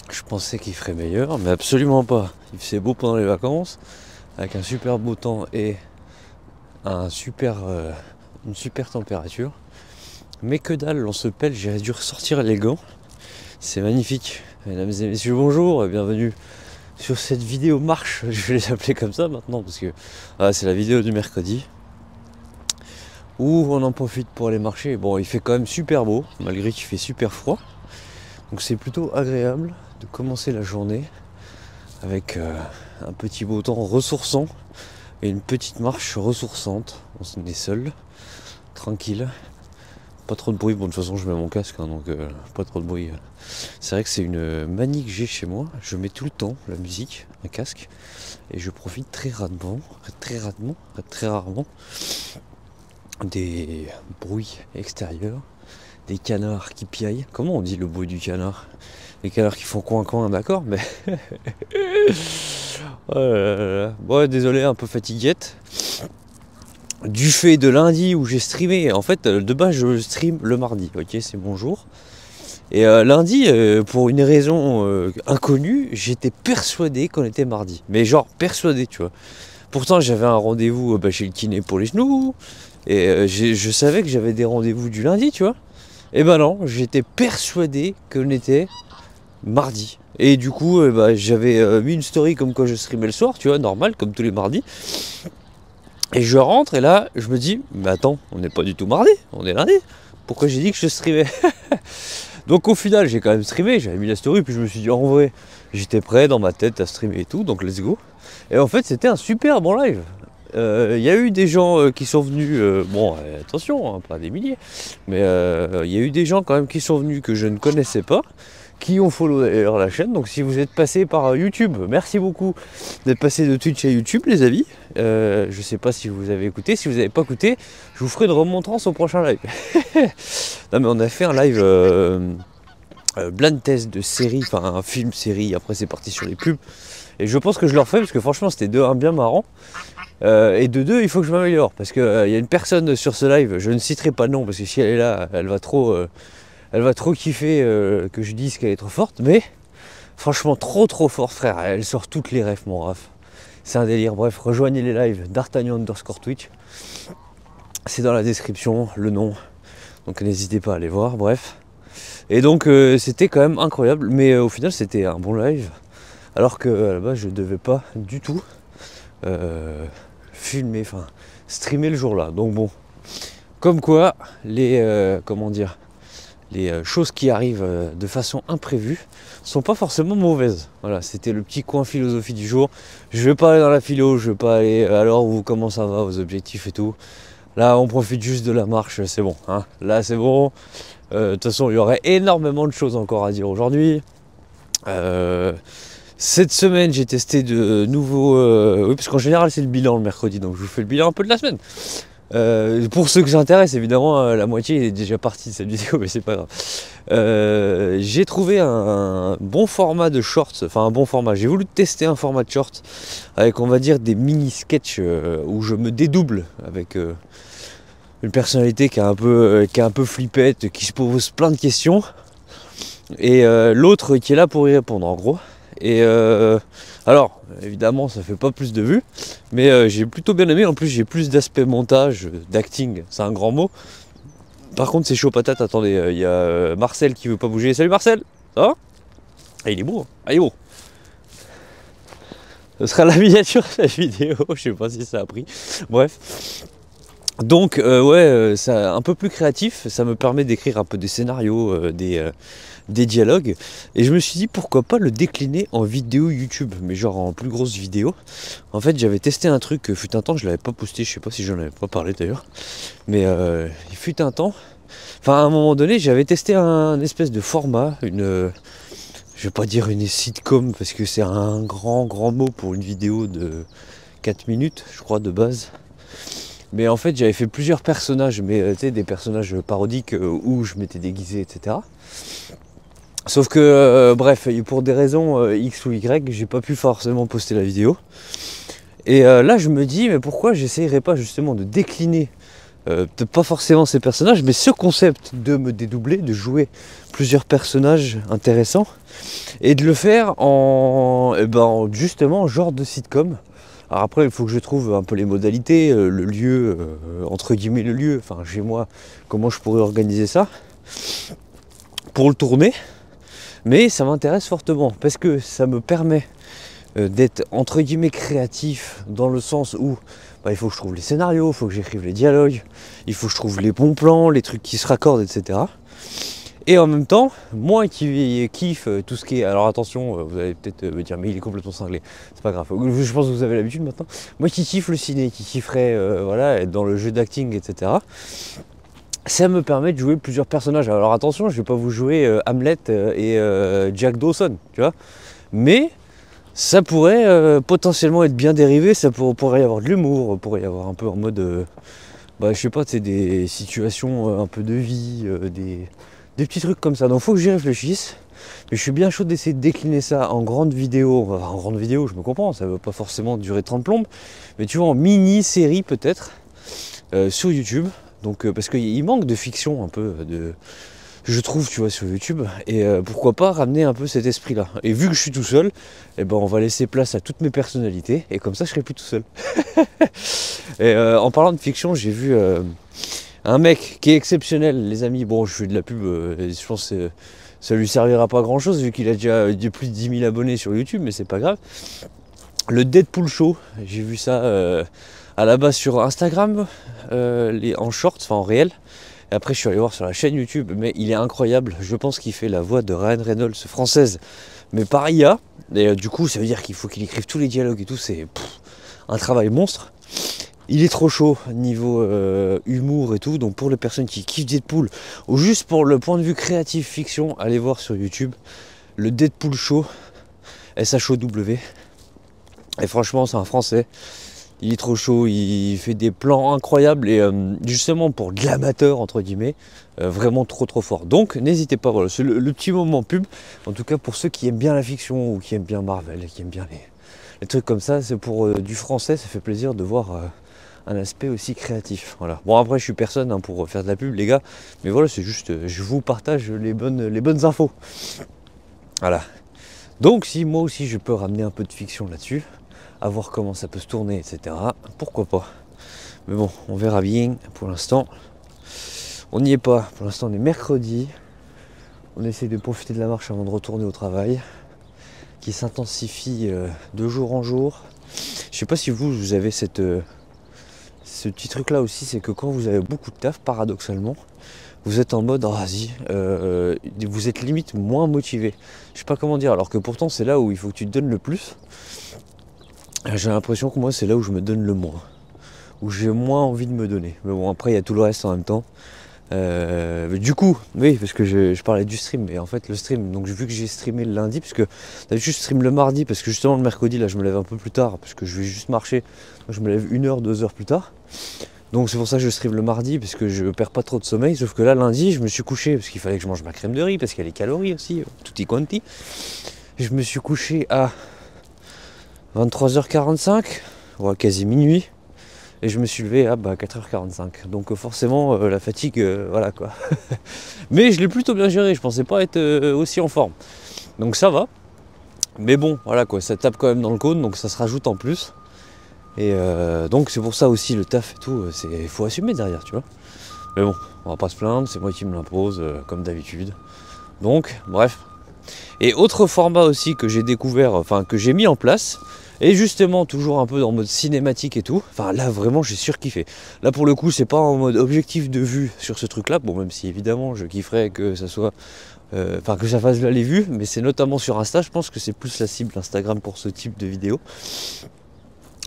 Je pensais qu'il ferait meilleur, mais absolument pas. Il faisait beau pendant les vacances, avec un super beau temps et une super température. Mais que dalle, on se pèle, j'ai dû ressortir les gants. C'est magnifique. Mesdames et messieurs, bonjour et bienvenue sur cette vidéo marche. Je vais les appeler comme ça maintenant parce que c'est la vidéo du mercredi où on en profite pour aller marcher. Bon, il fait quand même super beau, malgré qu'il fait super froid. Donc c'est plutôt agréable de commencer la journée avec un petit beau temps ressourçant et une petite marche ressourçante. On est seul, tranquille, pas trop de bruit. Bon, de toute façon je mets mon casque, hein, donc pas trop de bruit. C'est vrai que c'est une manie que j'ai chez moi. Je mets tout le temps la musique, un casque, et je profite très rarement des bruits extérieurs, des canards qui piaillent. Comment on dit le bruit du canard? Les canards qui font coin, d'accord, mais... Oh là là là. Bon, désolé, un peu fatiguette. Du fait de lundi où j'ai streamé, en fait, de base, je stream le mardi, ok, c'est mon jour. Et lundi, pour une raison inconnue, j'étais persuadé qu'on était mardi. Mais genre, persuadé, tu vois. Pourtant, j'avais un rendez-vous chez le kiné pour les genoux. Et je savais que j'avais des rendez-vous du lundi, tu vois. Et ben non, j'étais persuadé qu'on était mardi. Et du coup, j'avais mis une story comme quoi je streamais le soir, tu vois, normal, comme tous les mardis. Et je rentre et là, je me dis, mais attends, on n'est pas du tout mardi, on est lundi. Pourquoi j'ai dit que je streamais? Donc au final, j'ai quand même streamé, j'avais mis la story, puis je me suis dit, en vrai, j'étais prêt dans ma tête à streamer et tout, donc let's go. Et en fait, c'était un super bon live. Il y a eu des gens qui sont venus, attention, hein, pas des milliers, mais il y a eu des gens quand même qui sont venus que je ne connaissais pas, qui ont follow d'ailleurs la chaîne. Donc si vous êtes passé par YouTube, merci beaucoup d'être passé de Twitch à YouTube, les amis. Je sais pas si vous avez écouté, si vous n'avez pas écouté, je vous ferai une remontrance au prochain live. Non mais on a fait un live blind test de série, enfin un film série, après c'est parti sur les pubs. Et je pense que je le refais parce que franchement c'était de un bien marrant. Et de deux, il faut que je m'améliore parce qu'il y a une personne sur ce live, je ne citerai pas de nom parce que si elle est là, elle va trop kiffer que je dise qu'elle est trop forte. Mais franchement, trop forte, frère. Elle sort toutes les refs, mon raf. C'est un délire. Bref, rejoignez les lives d'Artagnan_Twitch. C'est dans la description, le nom. Donc n'hésitez pas à aller voir. Bref. Et donc c'était quand même incroyable. Mais au final, c'était un bon live. Alors que à la base, je ne devais pas du tout streamer le jour-là. Donc bon, comme quoi les choses qui arrivent de façon imprévue sont pas forcément mauvaises. Voilà, c'était le petit coin philosophie du jour. Je vais pas aller dans la philo, je vais pas aller alors comment ça va, vos objectifs et tout. Là, on profite juste de la marche, c'est bon. Hein. Là, c'est bon. De toute façon, il y aurait énormément de choses encore à dire aujourd'hui. Cette semaine, j'ai testé de nouveaux... oui, parce qu'en général, c'est le bilan le mercredi, donc je vous fais le bilan un peu de la semaine. Pour ceux que j'intéresse, évidemment, la moitié est déjà partie de cette vidéo, mais c'est pas grave. J'ai trouvé un bon format de shorts, enfin un bon format. J'ai voulu tester un format de shorts avec, on va dire, des mini-sketchs où je me dédouble avec une personnalité qui est un peu flippette, qui se pose plein de questions, et l'autre qui est là pour y répondre, en gros. Et alors, évidemment, ça fait pas plus de vues, mais j'ai plutôt bien aimé. En plus, j'ai plus d'aspect montage, d'acting, c'est un grand mot. Par contre, c'est chaud patate. Attendez, il y a Marcel qui veut pas bouger. Salut Marcel, ça va? Ah, il est beau, hein. Ah, il est beau. Ce sera la miniature de la vidéo, je sais pas si ça a pris. Bref. Donc, ça, un peu plus créatif, ça me permet d'écrire un peu des scénarios, des dialogues, et je me suis dit pourquoi pas le décliner en vidéo YouTube, mais genre en plus grosse vidéo. En fait, j'avais testé un truc, fut un temps, je l'avais pas posté, je sais pas si j'en avais pas parlé d'ailleurs, mais il fut un temps, enfin à un moment donné, j'avais testé un espèce de format, je vais pas dire une sitcom parce que c'est un grand mot pour une vidéo de 4 minutes, je crois, de base. Mais en fait, j'avais fait plusieurs personnages, mais tu sais, des personnages parodiques où je m'étais déguisé, etc. Sauf que, bref, pour des raisons X ou Y, j'ai pas pu forcément poster la vidéo. Et là, je me dis, mais pourquoi j'essayerais pas justement de décliner peut-être pas forcément ces personnages, mais ce concept de me dédoubler, de jouer plusieurs personnages intéressants, et de le faire justement genre de sitcom. Alors après, il faut que je trouve un peu les modalités, le lieu, entre guillemets le lieu, enfin chez moi, comment je pourrais organiser ça pour le tourner. Mais ça m'intéresse fortement parce que ça me permet d'être entre guillemets créatif dans le sens où il faut que je trouve les scénarios, il faut que j'écrive les dialogues, il faut que je trouve les bons plans, les trucs qui se raccordent, etc. Et en même temps, moi qui kiffe tout ce qui est... Alors attention, vous allez peut-être me dire mais il est complètement cinglé, c'est pas grave, je pense que vous avez l'habitude maintenant. Moi qui kiffe le ciné, qui kifferait être dans le jeu d'acting, etc. Ça me permet de jouer plusieurs personnages. Alors attention, je vais pas vous jouer Hamlet et Jack Dawson, tu vois. Mais ça pourrait potentiellement être bien dérivé, ça pourrait y avoir de l'humour, pourrait y avoir un peu en mode... je sais pas, c'est des situations un peu de vie, des petits trucs comme ça. Donc faut que j'y réfléchisse. Mais je suis bien chaud d'essayer de décliner ça en grande vidéo. En grande vidéo, je me comprends, ça ne veut pas forcément durer 30 plombes. Mais tu vois, en mini-série peut-être, sur YouTube. Donc parce qu'il manque de fiction un peu, je trouve, tu vois, sur YouTube. Et pourquoi pas ramener un peu cet esprit-là. Et vu que je suis tout seul, on va laisser place à toutes mes personnalités. Et comme ça, je serai plus tout seul. Et en parlant de fiction, j'ai vu... un mec qui est exceptionnel, les amis. Bon, je fais de la pub, je pense que ça lui servira pas grand chose vu qu'il a déjà plus de 10 000 abonnés sur YouTube, mais c'est pas grave. Le Deadpool Show, j'ai vu ça à la base sur Instagram, en short, enfin en réel. Et après, je suis allé voir sur la chaîne YouTube, mais il est incroyable. Je pense qu'il fait la voix de Ryan Reynolds française, mais par IA. Et du coup, ça veut dire qu'il faut qu'il écrive tous les dialogues et tout. C'est un travail monstre. Il est trop chaud niveau humour et tout, donc pour les personnes qui kiffent Deadpool, ou juste pour le point de vue créatif fiction, allez voir sur YouTube le Deadpool Show, SHOW. Et franchement, c'est un français, il est trop chaud, il fait des plans incroyables et justement pour de l'amateur, entre guillemets, vraiment trop fort. Donc n'hésitez pas, voilà, c'est le petit moment pub, en tout cas pour ceux qui aiment bien la fiction ou qui aiment bien Marvel, qui aiment bien les trucs comme ça, c'est pour du français, ça fait plaisir de voir un aspect aussi créatif. Voilà. Bon, après je suis personne pour faire de la pub, les gars, mais voilà, c'est juste je vous partage les bonnes infos. Voilà. Donc si moi aussi je peux ramener un peu de fiction là-dessus, à voir comment ça peut se tourner, etc., pourquoi pas. Mais bon, on verra bien. Pour l'instant on n'y est pas. Pour l'instant on est mercredi, on essaie de profiter de la marche avant de retourner au travail, qui s'intensifie de jour en jour. Je sais pas si vous avez ce petit truc là aussi, c'est que quand vous avez beaucoup de taf, paradoxalement, vous êtes en mode vas-y, vous êtes limite moins motivé. Je sais pas comment dire, alors que pourtant c'est là où il faut que tu te donnes le plus. J'ai l'impression que moi c'est là où je me donne le moins, où j'ai moins envie de me donner. Mais bon, après il y a tout le reste en même temps. Du coup, oui, parce que je parlais du stream, mais en fait le stream, donc vu que j'ai streamé le lundi, parce que d'habitude je stream le mardi, parce que justement le mercredi là je me lève un peu plus tard, parce que je vais juste marcher, donc je me lève 1 heure, 2 heures plus tard, donc c'est pour ça que je stream le mardi, parce que je perds pas trop de sommeil, sauf que là lundi je me suis couché, parce qu'il fallait que je mange ma crème de riz, parce qu'il y a les calories aussi, tutti quanti, je me suis couché à 23h45, ouais, quasi minuit. Et je me suis levé à 4h45. Donc forcément la fatigue, voilà quoi. Mais je l'ai plutôt bien géré, je pensais pas être aussi en forme. Donc ça va. Mais bon, voilà quoi, ça tape quand même dans le cône, donc ça se rajoute en plus. Et donc c'est pour ça aussi le taf et tout, il faut assumer derrière, tu vois. Mais bon, on va pas se plaindre, c'est moi qui me l'impose, comme d'habitude. Donc, bref. Et autre format aussi que j'ai découvert, enfin que j'ai mis en place, et justement toujours un peu en mode cinématique et tout, enfin là vraiment j'ai surkiffé. Là pour le coup c'est pas en mode objectif de vue sur ce truc là, bon même si évidemment je kifferais que ça soit, que ça fasse les vues, mais c'est notamment sur Insta, je pense que c'est plus la cible Instagram pour ce type de vidéo.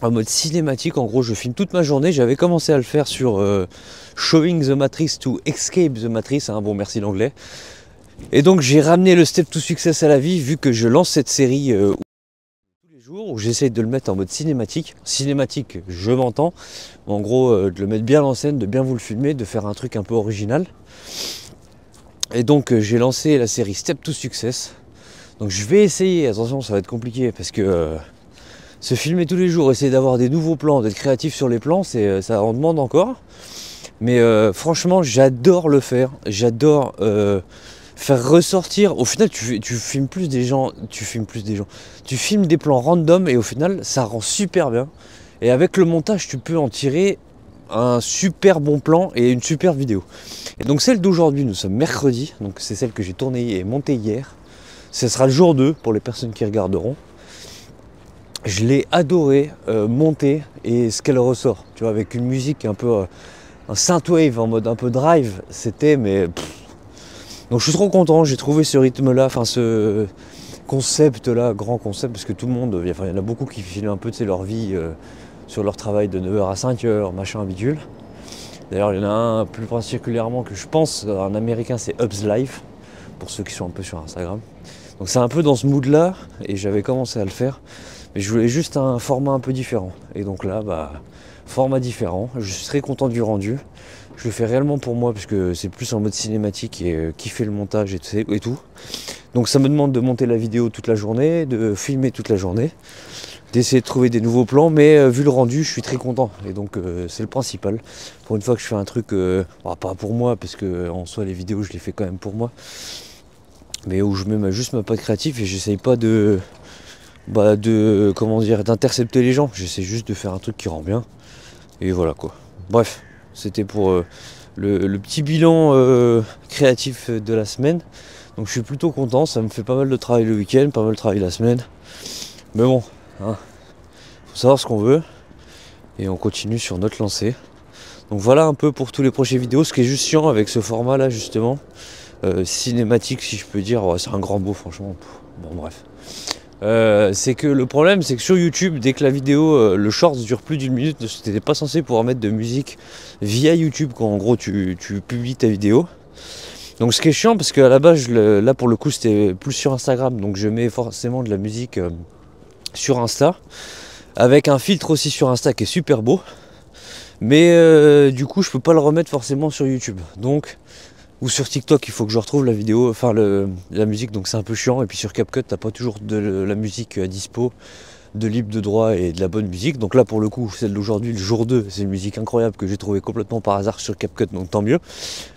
En mode cinématique, en gros je filme toute ma journée, j'avais commencé à le faire sur Showing the Matrix to Escape the Matrix, hein, bon merci l'anglais. Et donc j'ai ramené le Step to Success à la vie, vu que je lance cette série tous les jours, où j'essaye de le mettre en mode cinématique. Cinématique, je m'entends, en gros de le mettre bien en scène, de bien vous le filmer, de faire un truc un peu original. Et donc j'ai lancé la série Step to Success. Donc je vais essayer, attention ça va être compliqué, parce que se filmer tous les jours, essayer d'avoir des nouveaux plans, d'être créatif sur les plans, ça en demande encore. Mais franchement, j'adore le faire. J'adore faire ressortir. Au final, tu filmes plus des gens. Tu filmes des plans random et au final, ça rend super bien. Et avec le montage, tu peux en tirer un super bon plan et une super vidéo. Et donc celle d'aujourd'hui, nous sommes mercredi. Donc c'est celle que j'ai tournée et montée hier. Ce sera le jour 2 pour les personnes qui regarderont. Je l'ai adoré monter et ce qu'elle ressort. Tu vois, avec une musique un peu... un synthwave en mode un peu drive, c'était mais... Donc je suis trop content, j'ai trouvé ce rythme-là, enfin ce concept-là, grand concept, parce que tout le monde, il y en a beaucoup qui filent un peu leur vie sur leur travail de 9h à 5h, machin bidule. D'ailleurs il y en a un plus particulièrement que je pense, un américain, c'est Hubs Life, pour ceux qui sont un peu sur Instagram. Donc c'est un peu dans ce mood-là, et j'avais commencé à le faire, mais je voulais juste un format un peu différent. Et donc là, format différent, je suis très content du rendu. Je le fais réellement pour moi parce que c'est plus en mode cinématique et kiffer le montage et tout. Donc ça me demande de monter la vidéo toute la journée, de filmer toute la journée, d'essayer de trouver des nouveaux plans, mais vu le rendu, je suis très content. Et donc c'est le principal. Pour une fois que je fais un truc, pas pour moi, parce que en soi les vidéos je les fais quand même pour moi, mais où je mets juste ma patte créative et j'essaye pas d'intercepter les gens. J'essaie juste de faire un truc qui rend bien. Et voilà quoi. Bref, c'était pour le petit bilan créatif de la semaine. Donc je suis plutôt content, ça me fait pas mal de travail le week-end, pas mal de travail la semaine. Mais bon, faut savoir ce qu'on veut. Et on continue sur notre lancée. Donc voilà un peu pour tous les prochaines vidéos. Ce qui est juste chiant avec ce format là justement. Cinématique si je peux dire. Ouais, c'est un grand mot franchement. Bon bref. C'est que le problème c'est que sur YouTube, dès que la vidéo, le short dure plus d'une minute, tu n'étais pas censé pouvoir mettre de musique via YouTube quand en gros tu publies ta vidéo. Donc ce qui est chiant parce qu'à la base, là pour le coup c'était plus sur Instagram, donc je mets forcément de la musique sur Insta, avec un filtre aussi sur Insta qui est super beau, mais du coup je peux pas le remettre forcément sur YouTube. Donc ou sur TikTok, il faut que je retrouve la vidéo, enfin la musique, donc c'est un peu chiant. Et puis sur CapCut, t'as pas toujours de la musique à dispo, de libre de droit et de la bonne musique. Donc là, pour le coup, celle d'aujourd'hui, le jour 2, c'est une musique incroyable que j'ai trouvée complètement par hasard sur CapCut, donc tant mieux.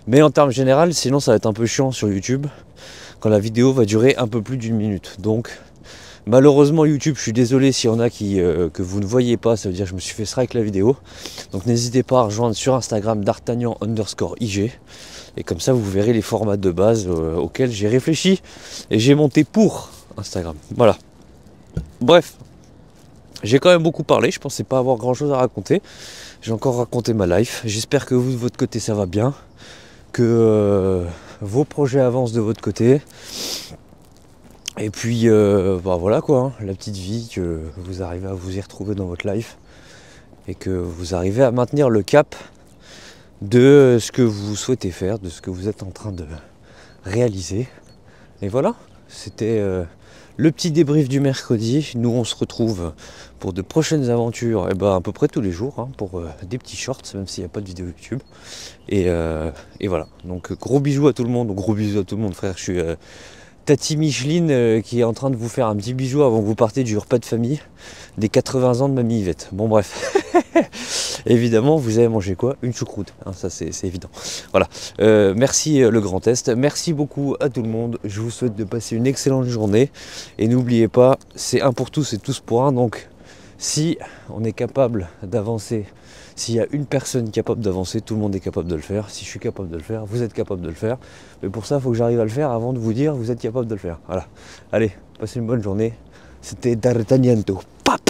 Mais en termes général, sinon ça va être un peu chiant sur YouTube, quand la vidéo va durer un peu plus d'une minute. Donc malheureusement YouTube, je suis désolé s'il y en a que vous ne voyez pas, ça veut dire que je me suis fait strike la vidéo. Donc n'hésitez pas à rejoindre sur Instagram d'Artagnan_IG. Et comme ça, vous verrez les formats de base auxquels j'ai réfléchi et j'ai monté pour Instagram. Voilà. Bref, j'ai quand même beaucoup parlé. Je pensais pas avoir grand chose à raconter. J'ai encore raconté ma life. J'espère que vous, de votre côté, ça va bien. Que vos projets avancent de votre côté. Et puis, voilà quoi. La petite vie, que vous arrivez à vous y retrouver dans votre life. Et que vous arrivez à maintenir le cap de ce que vous souhaitez faire, de ce que vous êtes en train de réaliser. Et voilà, c'était le petit débrief du mercredi. Nous on se retrouve pour de prochaines aventures, à peu près tous les jours, pour des petits shorts, même s'il n'y a pas de vidéo YouTube. Et voilà, donc gros bisous à tout le monde, frère. Je suis Tati Micheline qui est en train de vous faire un petit bisou avant que vous partez du repas de famille des 80 ans de Mamie Yvette. Bon bref, évidemment vous avez mangé quoi? Une choucroute, ça c'est évident. Voilà, merci le Grand Est, merci beaucoup à tout le monde, je vous souhaite de passer une excellente journée et n'oubliez pas, c'est un pour tous et tous pour un, donc si on est capable d'avancer, s'il y a une personne capable d'avancer, tout le monde est capable de le faire. Si je suis capable de le faire, vous êtes capable de le faire. Mais pour ça, il faut que j'arrive à le faire avant de vous dire vous êtes capable de le faire. Voilà. Allez, passez une bonne journée. C'était D'Artagnanto. Pap!